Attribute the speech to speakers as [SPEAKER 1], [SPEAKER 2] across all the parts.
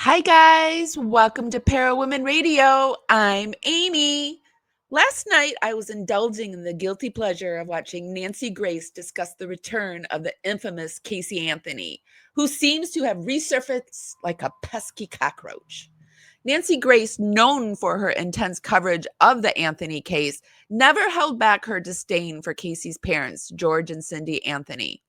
[SPEAKER 1] Hi, guys. Welcome to Parawomenradio. I'm Amy. Last night, I was indulging in the guilty pleasure of watching Nancy Grace discuss the return of the infamous Casey Anthony, who seems to have resurfaced like a pesky cockroach. Nancy Grace, known for her intense coverage of the Anthony case, never held back her disdain for Casey's parents, George and Cindy Anthony.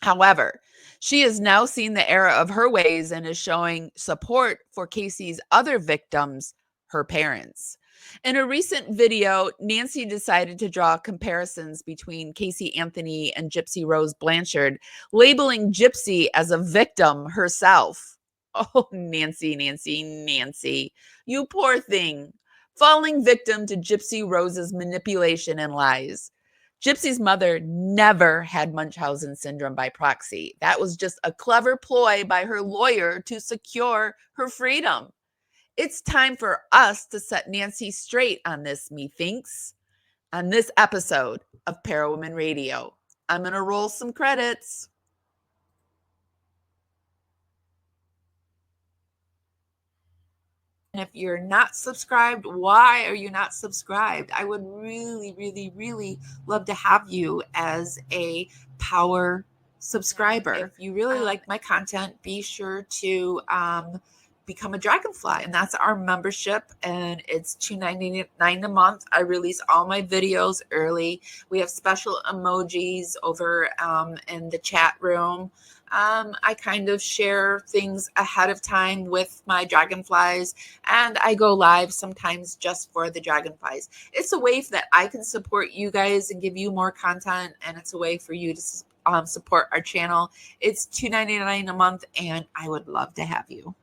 [SPEAKER 1] However, she has now seen the error of her ways and is showing support for Casey's other victims, her parents. In a recent video, Nancy decided to draw comparisons between Casey Anthony and Gypsy Rose Blanchard, labeling Gypsy as a victim herself. Oh, Nancy, Nancy, Nancy, you poor thing, falling victim to Gypsy Rose's manipulation and lies. Gypsy's mother never had Munchausen syndrome by proxy. That was just a clever ploy by her lawyer to secure her freedom. It's time for us to set Nancy straight on this, methinks, on this episode of Parawomenradio. I'm going to roll some credits. And if you're not subscribed, why are you not subscribed? I would really, really, really love to have you as a power subscriber. If you really like my content, be sure to become a Dragonfly, and that's our membership, and it's $2.99 a month. I release all my videos early. We have special emojis over in the chat room. I kind of share things ahead of time with my Dragonflies, and I go live sometimes just for the Dragonflies. It's a way that I can support you guys and give you more content, and it's a way for you to support our channel. It's $2.99 a month, and I would love to have you.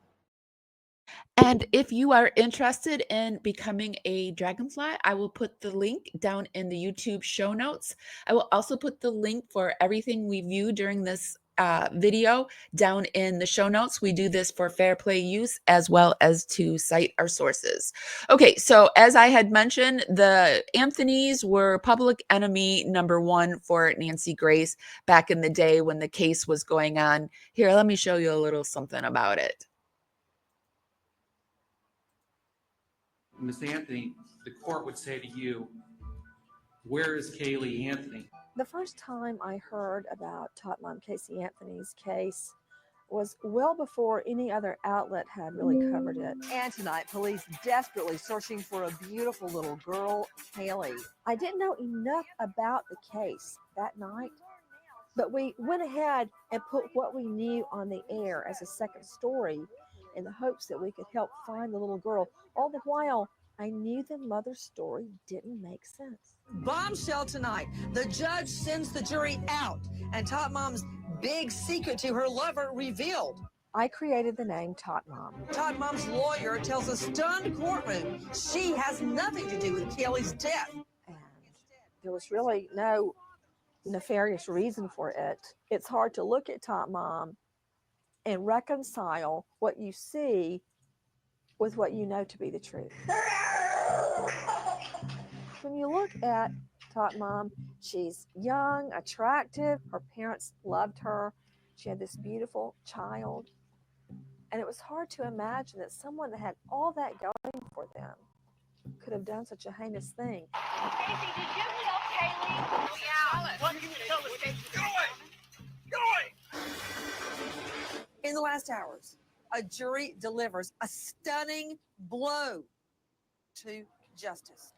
[SPEAKER 1] And if you are interested in becoming a Dragonfly, I will put the link down in the YouTube show notes. I will also put the link for everything we view during this video down in the show notes. We do this for fair play use as well as to cite our sources. Okay, so as I had mentioned, the Anthonys were public enemy number one for Nancy Grace back in the day when the case was going on. Here, let me show you a little something about it.
[SPEAKER 2] Miss Anthony, the court would say to you, where is Kaylee Anthony?
[SPEAKER 3] The first time I heard about Top Mom Casey Anthony's case was well before any other outlet had really covered it.
[SPEAKER 4] And tonight, police desperately searching for a beautiful little girl, Kaylee.
[SPEAKER 3] I didn't know enough about the case that night, but we went ahead and put what we knew on the air as a second story in the hopes that we could help find the little girl. All the while, I knew the mother's story didn't make sense.
[SPEAKER 4] Bombshell tonight. The judge sends the jury out, and Top Mom's big secret to her lover revealed.
[SPEAKER 3] I created the name Top Mom.
[SPEAKER 4] Top Mom's lawyer tells a stunned courtroom she has nothing to do with Kaylee's death.
[SPEAKER 3] And there was really no nefarious reason for it. It's hard to look at Top Mom and reconcile what you see with what you know to be the truth. When you look at Top Mom, she's young, attractive. Her parents loved her. She had this beautiful child. And it was hard to imagine that someone that had all that going for them could have done such a heinous thing.
[SPEAKER 5] Casey, did you tell Kaylee? Oh, yeah. What did you tell us, Casey? Go away!
[SPEAKER 4] In the last hours, a jury delivers a stunning blow to justice.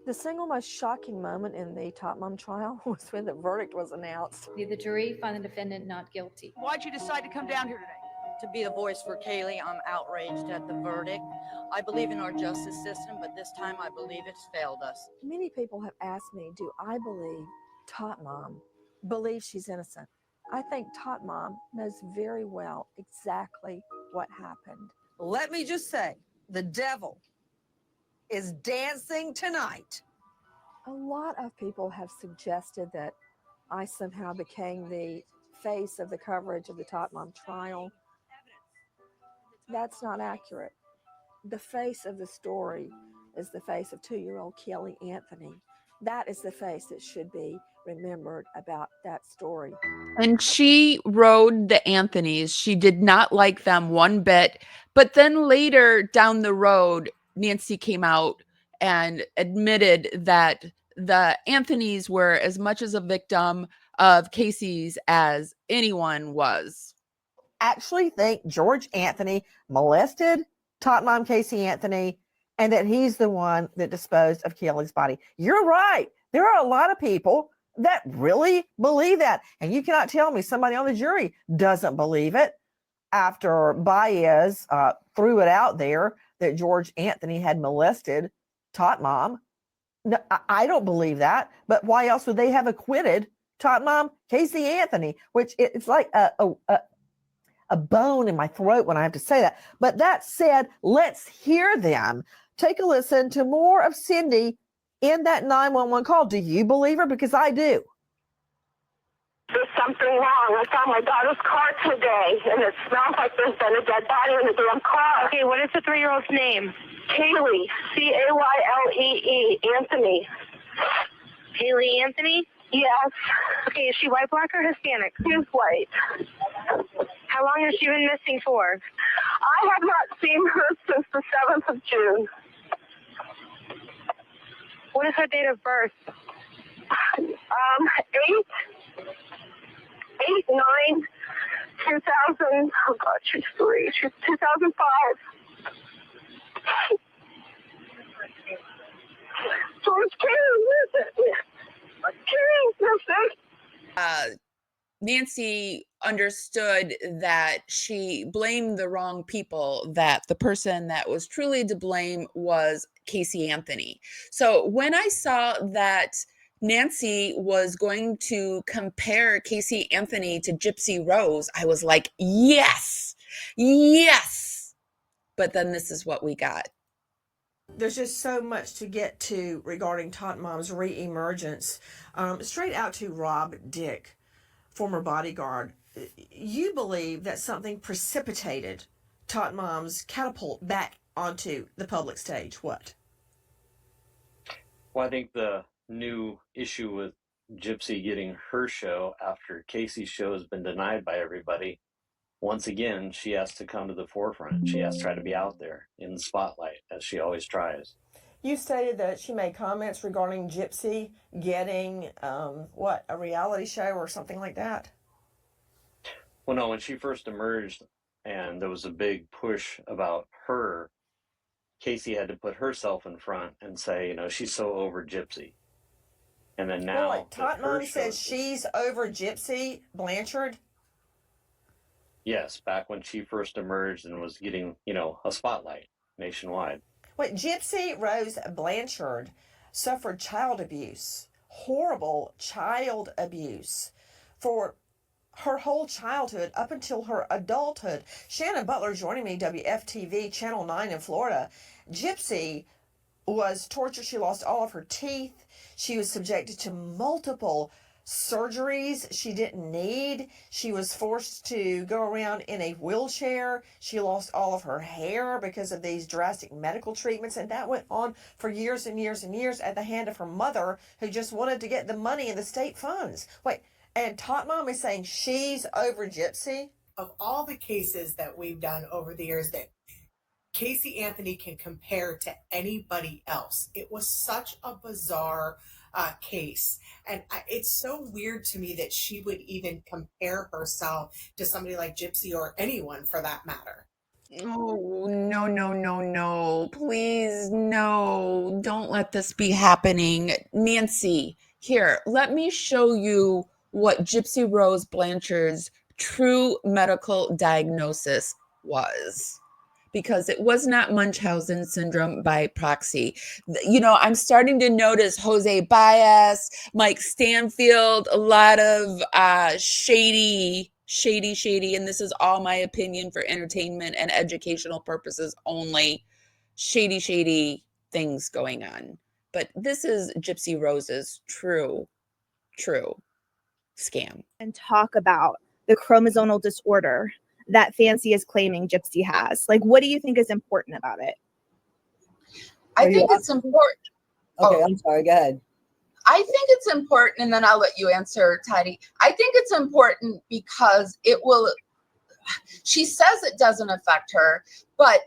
[SPEAKER 3] The single most shocking moment in the Top Mom trial was when the verdict was announced.
[SPEAKER 6] Did the jury find the defendant not guilty?
[SPEAKER 5] Why'd you decide to come down here today?
[SPEAKER 7] To be a voice for Kaylee, I'm outraged at the verdict. I believe in our justice system, but this time I believe it's failed us.
[SPEAKER 3] Many people have asked me, do I believe Top Mom believes she's innocent? I think Top Mom knows very well exactly what happened.
[SPEAKER 4] Let me just say, the devil is dancing tonight.
[SPEAKER 3] A lot of people have suggested that I somehow became the face of the coverage of the Top Mom trial. That's not accurate. The face of the story is the face of 2-year-old Kaylee Anthony. That is the face that should be remembered about that story.
[SPEAKER 8] And she rode the Anthonys. She did not like them one bit. But then later down the road, Nancy came out and admitted that the Anthonys were as much as a victim of Casey's as anyone was.
[SPEAKER 9] Actually think George Anthony molested Tot Mom Casey Anthony and that he's the one that disposed of Kelly's body. You're right. There are a lot of people that really believe that. And you cannot tell me somebody on the jury doesn't believe it after Baez threw it out there that George Anthony had molested Tot Mom. No, I don't believe that. But why else would they have acquitted Tot Mom Casey Anthony? Which it's like a bone in my throat when I have to say that. But that said, let's hear them. Take a listen to more of Cindy in that 911 call. Do you believe her? Because I do.
[SPEAKER 5] There's something wrong. I found my daughter's car today, and it smells like there's been a dead body in the damn car.
[SPEAKER 10] Okay, what is the 3-year-old's name?
[SPEAKER 5] Kaylee, Caylee, Anthony.
[SPEAKER 10] Haley Anthony?
[SPEAKER 5] Yes.
[SPEAKER 10] Okay, is she white, black, or Hispanic?
[SPEAKER 5] She's white.
[SPEAKER 10] How long has she been missing for?
[SPEAKER 5] I have not seen her since the 7th of June.
[SPEAKER 10] What is her date of birth?
[SPEAKER 5] 8/9/2005. Oh God, she's 3. She's 2005. So it's
[SPEAKER 8] Nancy understood that she blamed the wrong people, that the person that was truly to blame was Casey Anthony. So when I saw that Nancy was going to compare Casey Anthony to Gypsy Rose, I was like, yes, yes. But then this is what we got.
[SPEAKER 11] There's just so much to get to regarding Tot Mom's re-emergence. Straight out to Rob Dick, former bodyguard. You believe that something precipitated Tot Mom's catapult back onto the public stage. What?
[SPEAKER 12] Well, I think the new issue with Gypsy getting her show after Casey's show has been denied by everybody. Once again, she has to come to the forefront. She has to try to be out there in the spotlight, as she always tries.
[SPEAKER 11] You stated that she made comments regarding Gypsy getting, a reality show or something like that?
[SPEAKER 12] Well, no, when she first emerged and there was a big push about her, Casey had to put herself in front and say, she's so over Gypsy. And then now...
[SPEAKER 11] Well, Tot Mom says she's over Gypsy Blanchard?
[SPEAKER 12] Yes, back when she first emerged and was getting, a spotlight nationwide.
[SPEAKER 11] Wait, Gypsy Rose Blanchard suffered child abuse, horrible child abuse for her whole childhood up until her adulthood. Shannon Butler joining me, WFTV, Channel 9 in Florida. Gypsy was tortured. She lost all of her teeth. She was subjected to multiple surgeries she didn't need. She was forced to go around in a wheelchair. She lost all of her hair because of these drastic medical treatments, and that went on for years and years and years at the hand of her mother, who just wanted to get the money in the state funds. Wait, and Tot Mom is saying she's over Gypsy?
[SPEAKER 13] Of all the cases that we've done over the years that Casey Anthony can compare to anybody else, it was such a bizarre case. And it's so weird to me that she would even compare herself to somebody like Gypsy or anyone for that matter.
[SPEAKER 8] Oh, no. Please, no. Don't let this be happening. Nancy, here, let me show you what Gypsy Rose Blanchard's true medical diagnosis was. Because it was not Munchausen syndrome by proxy. I'm starting to notice Jose Baez, Mike Stanfield, a lot of shady, and this is all my opinion for entertainment and educational purposes only, shady things going on. But this is Gypsy Rose's true scam.
[SPEAKER 14] And talk about the chromosomal disorder that Fancy is claiming Gypsy has. Like, what do you think is important about it?
[SPEAKER 8] I think it's important.
[SPEAKER 15] Okay, I'm sorry, go ahead.
[SPEAKER 8] I think it's important, and then I'll let you answer, Teddy. I think it's important because it will, she says it doesn't affect her, but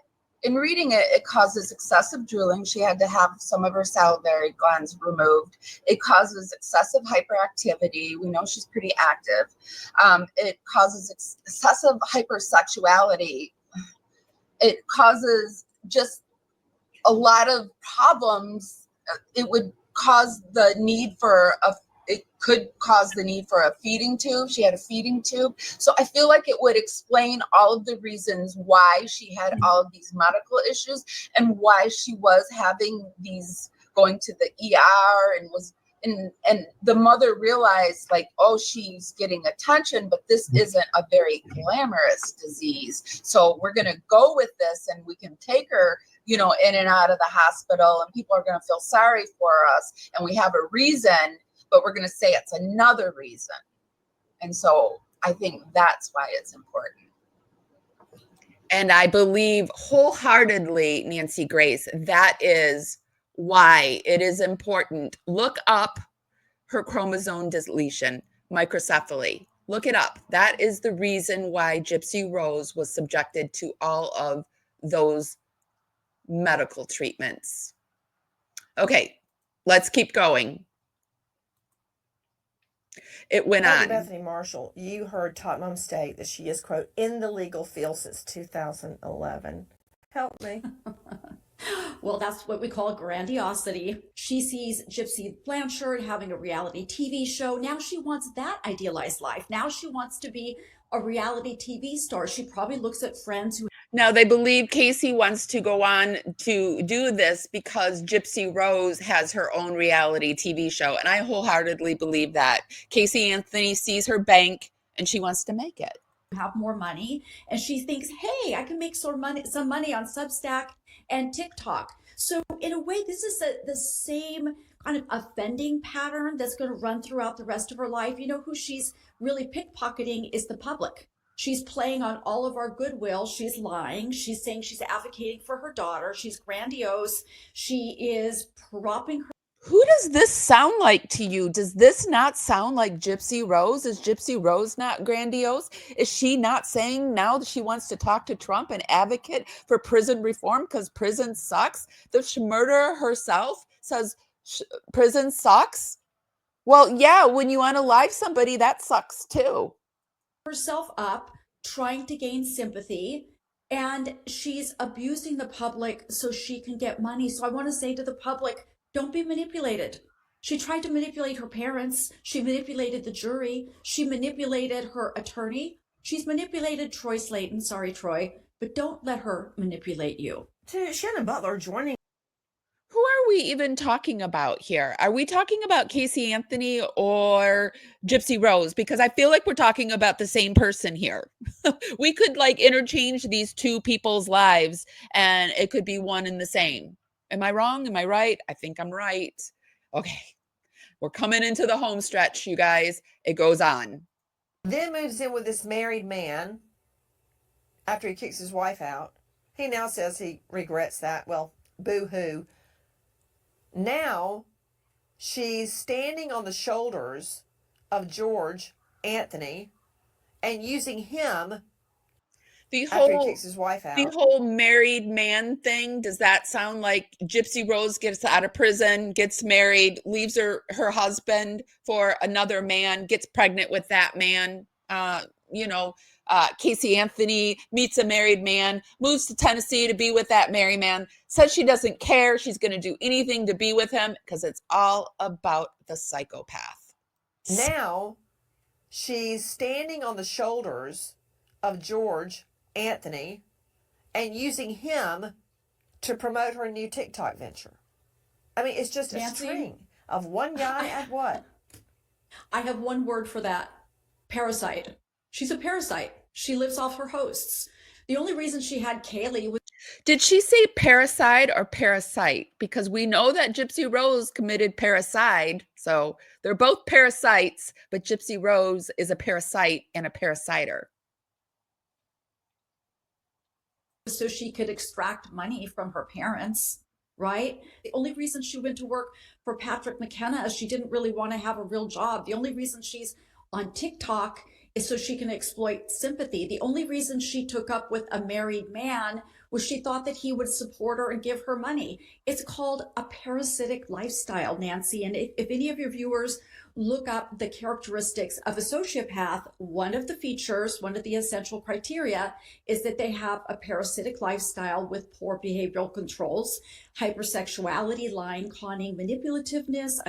[SPEAKER 8] in reading it, it causes excessive drooling. She had to have some of her salivary glands removed. It causes excessive hyperactivity. We know she's pretty active. It causes excessive hypersexuality. It causes just a lot of problems. It would cause the need for it could cause the need for a feeding tube. She had a feeding tube. So I feel like it would explain all of the reasons why she had all of these medical issues and why she was having these, going to the ER and was, and the mother realized like, oh, she's getting attention, but this isn't a very glamorous disease. So we're going to go with this and we can take her, you know, in and out of the hospital and people are going to feel sorry for us. And we have a reason, but we're going to say it's another reason. And so I think that's why it's important.
[SPEAKER 15] And I believe wholeheartedly, Nancy Grace, that is why it is important. Look up her chromosome deletion, microcephaly. Look it up. That is the reason why Gypsy Rose was subjected to all of those medical treatments. Okay, let's keep going. It went on.
[SPEAKER 11] Bethany Marshall, you heard Tot Mom state that she is, quote, in the legal field since 2011. Help me.
[SPEAKER 16] Well, that's what we call grandiosity. She sees Gypsy Blanchard having a reality TV show. Now she wants that idealized life. Now she wants to be a reality TV star. She probably looks at friends who...
[SPEAKER 15] Now they believe Casey wants to go on to do this because Gypsy Rose has her own reality TV show. And I wholeheartedly believe that. Casey Anthony sees her bank and she wants to make it.
[SPEAKER 16] Have more money. And she thinks, hey, I can make some money on Substack and TikTok. So in a way, this is the same kind of offending pattern that's going to run throughout the rest of her life. You know, who she's really pickpocketing is the public. She's playing on all of our goodwill. She's lying. She's saying she's advocating for her daughter. She's grandiose. She is propping her.
[SPEAKER 15] Who does this sound like to you? Does this not sound like Gypsy Rose? Is Gypsy Rose not grandiose? Is she not saying now that she wants to talk to Trump and advocate for prison reform because prison sucks? The murderer herself says prison sucks. Well, yeah, when you unalive somebody, that sucks too.
[SPEAKER 16] Herself up, trying to gain sympathy, and she's abusing the public so she can get money. So I want to say to the public, don't be manipulated. She tried to manipulate her parents. She manipulated the jury. She manipulated her attorney. She's manipulated Troy Slayton. Sorry, Troy, but don't let her manipulate you.
[SPEAKER 11] To Shannon Butler joining.
[SPEAKER 15] Who are we even talking about here? Are we talking about Casey Anthony or Gypsy Rose? Because I feel like we're talking about the same person here. We could like interchange these two people's lives and it could be one and the same. Am I wrong? Am I right? I think I'm right. Okay. We're coming into the home stretch, you guys. It goes on.
[SPEAKER 11] Then moves in with this married man after he kicks his wife out. He now says he regrets that. Well, boo-hoo. Now she's standing on the shoulders of George Anthony and using him after he kicks his wife out.
[SPEAKER 15] The whole married man thing, does that sound like Gypsy Rose gets out of prison, gets married, leaves her husband for another man, gets pregnant with that man? Casey Anthony meets a married man, moves to Tennessee to be with that married man, says she doesn't care. She's going to do anything to be with him because it's all about the psychopath.
[SPEAKER 11] Now she's standing on the shoulders of George Anthony and using him to promote her new TikTok venture. I mean, it's just a string of one guy at what?
[SPEAKER 16] I have one word for that. Parasite. She's a parasite. She lives off her hosts. The only reason she had Kaylee was...
[SPEAKER 15] Did she say parasite or parasite? Because we know that Gypsy Rose committed parasite. So they're both parasites, but Gypsy Rose is a parasite and a parasiter.
[SPEAKER 16] So she could extract money from her parents. right? The only reason she went to work for Patrick McKenna is she didn't really want to have a real job. The only reason she's on TikTok is so she can exploit sympathy. The only reason she took up with a married man was she thought that he would support her and give her money. It's called a parasitic lifestyle, Nancy. And if any of your viewers look up the characteristics of a sociopath, one of the features, one of the essential criteria is that they have a parasitic lifestyle with poor behavioral controls, hypersexuality, lying, conning, manipulativeness,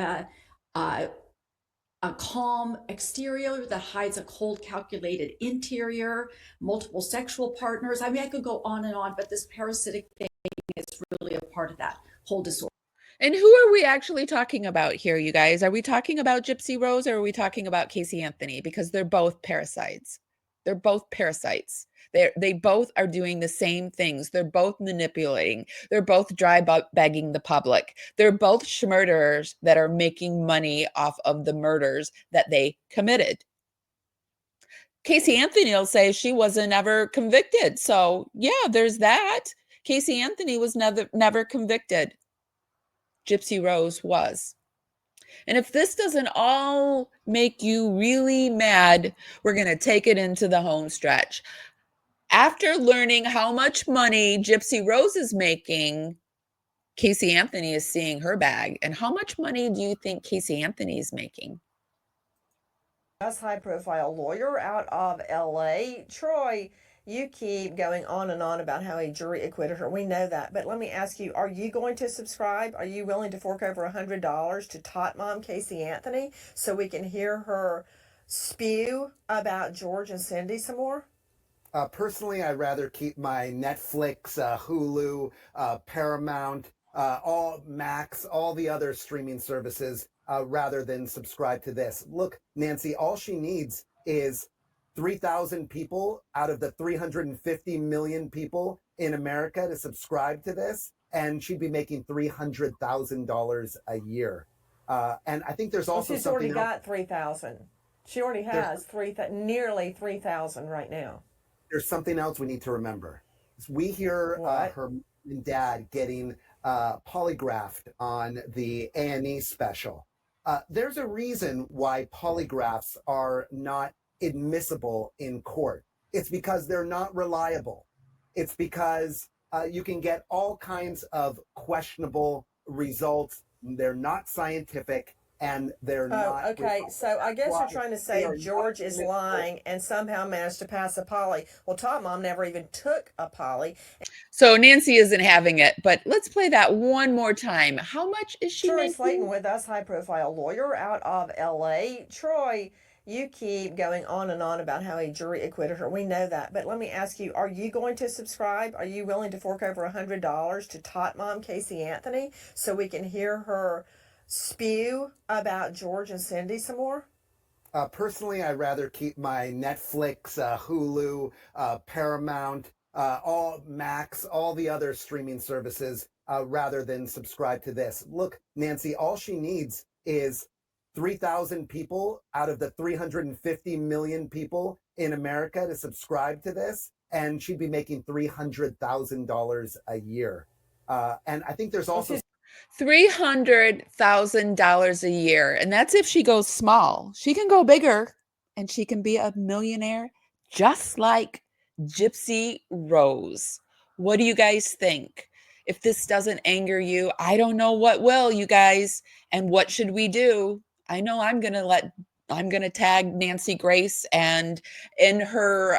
[SPEAKER 16] a calm exterior that hides a cold, calculated interior, multiple sexual partners. I mean, I could go on and on, but this parasitic thing is really a part of that whole disorder.
[SPEAKER 15] And who are we actually talking about here, you guys? Are we talking about Gypsy Rose or are we talking about Casey Anthony? Because they're both parasites. They're both parasites. They both are doing the same things. They're both manipulating. They're both dry begging the public. They're both murderers that are making money off of the murders that they committed. Casey Anthony will say she wasn't ever convicted. So yeah, there's that. Casey Anthony was never convicted. Gypsy Rose was. And if this doesn't all make you really mad, we're going to take it into the home stretch. After learning how much money Gypsy Rose is making, Casey Anthony is seeing her bag. And how much money do you think Casey Anthony is making?
[SPEAKER 11] That's high-profile lawyer out of L.A. Troy, you keep going on and on about how a jury acquitted her. We know that. But let me ask you, are you going to subscribe? Are you willing to fork over $100 to Tot Mom Casey Anthony so we can hear her spew about George and Cindy some more?
[SPEAKER 17] Personally, I'd rather keep my Netflix, Hulu, Paramount, all Max, all the other streaming services, rather than subscribe to this. Look, Nancy, all she needs is 3,000 people out of the 350 million people in America to subscribe to this, and she'd be making $300,000 a year. And I think there's also
[SPEAKER 11] she's
[SPEAKER 17] something
[SPEAKER 11] already got 3,000. She already has nearly 3,000 right now.
[SPEAKER 17] There's something else we need to remember. We hear her mom and dad getting polygraphed on the A&E special. There's a reason why polygraphs are not admissible in court. It's because they're not reliable. It's because you can get all kinds of questionable results. They're not scientific. And they're not.
[SPEAKER 11] Okay, so I guess you're trying to say George is lying and somehow managed to pass a poly. Well, Tot Mom never even took a poly.
[SPEAKER 15] So Nancy isn't having it, but let's play that one more time. How much is she
[SPEAKER 11] Troy
[SPEAKER 15] making?
[SPEAKER 11] Slayton with us, high-profile lawyer out of L.A. Troy, you keep going on and on about how a jury acquitted her. We know that. But let me ask you, are you going to subscribe? Are you willing to fork over $100 to Tot Mom Casey Anthony so we can hear her spew about George and Cindy some more?
[SPEAKER 17] Personally, I'd rather keep my Netflix, Hulu, Paramount, all Max, all the other streaming services, rather than subscribe to this. Look, Nancy, all she needs is 3,000 people out of the 350 million people in America to subscribe to this, and she'd be making $300,000 a year. And I think there's also
[SPEAKER 15] $300,000 a year. And that's if she goes small. She can go bigger and she can be a millionaire just like Gypsy Rose. What do you guys think? If this doesn't anger you, I don't know what will, you guys. And what should we do? I know I'm going to tag Nancy Grace, and in her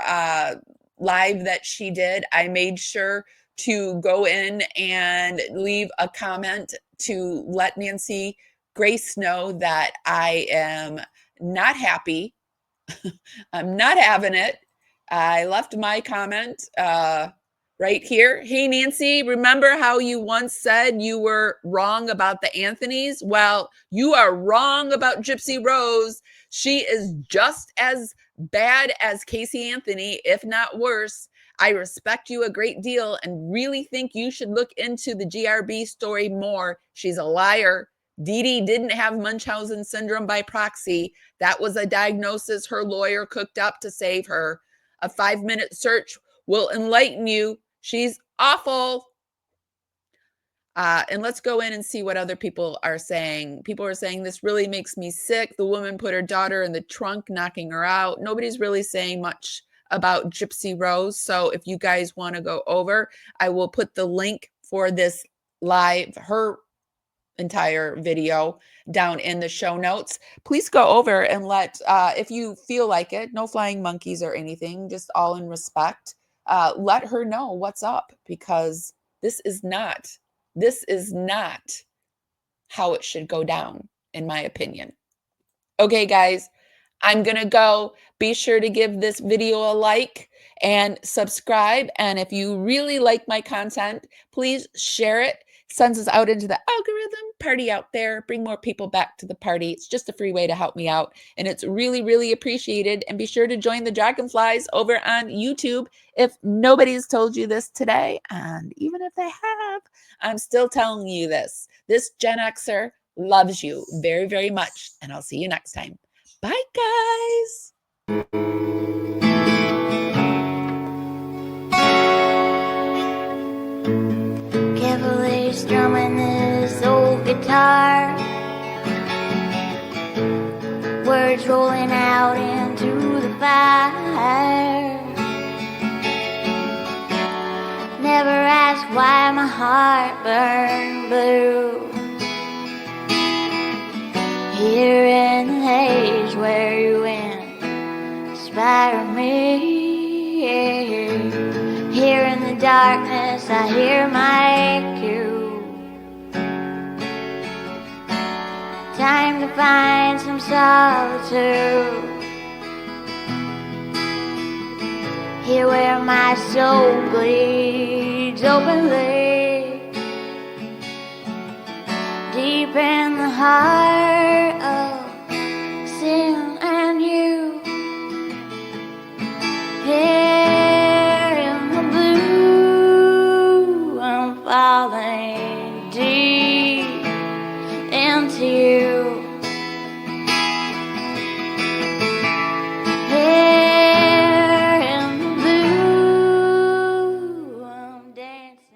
[SPEAKER 15] live that she did, I made sure to go in and leave a comment to let Nancy Grace know that I am not happy. I'm not having it. I left my comment right here. Hey, Nancy, remember how you once said you were wrong about the Anthonys? Well, you are wrong about Gypsy Rose. She is just as bad as Casey Anthony, if not worse. I respect you a great deal and really think you should look into the GRB story more. She's a liar. Dee Dee didn't have Munchausen syndrome by proxy. That was a diagnosis her lawyer cooked up to save her. A 5-minute search will enlighten you. She's awful. And let's go in and see what other people are saying. People are saying, this really makes me sick. The woman put her daughter in the trunk, knocking her out. Nobody's really saying much about Gypsy Rose. So if you guys want to go over, I will put the link for this live, her entire video, down in the show notes. Please go over and let, if you feel like it, no flying monkeys or anything, just all in respect, let her know what's up, because this is not how it should go down, in my opinion. Okay, guys, I'm going to go. Be sure to give this video a like and subscribe. And if you really like my content, please share it. Sends us out into the algorithm. Party out there. Bring more people back to the party. It's just a free way to help me out. And it's really, really appreciated. And be sure to join the Dragonflies over on YouTube. If nobody's told you this today, and even if they have, I'm still telling you this. This Gen Xer loves you very, very much. And I'll see you next time. Bye, guys.
[SPEAKER 18] Carefully strumming this old guitar, words rolling out into the fire. Never asked why my heart burned blue. Here in the haze where you inspire me. Here in the darkness I hear my cue. Time to find some solitude. Here where my soul bleeds openly, deep in the heart of sin and you. Here in the blue, I'm falling deep into you.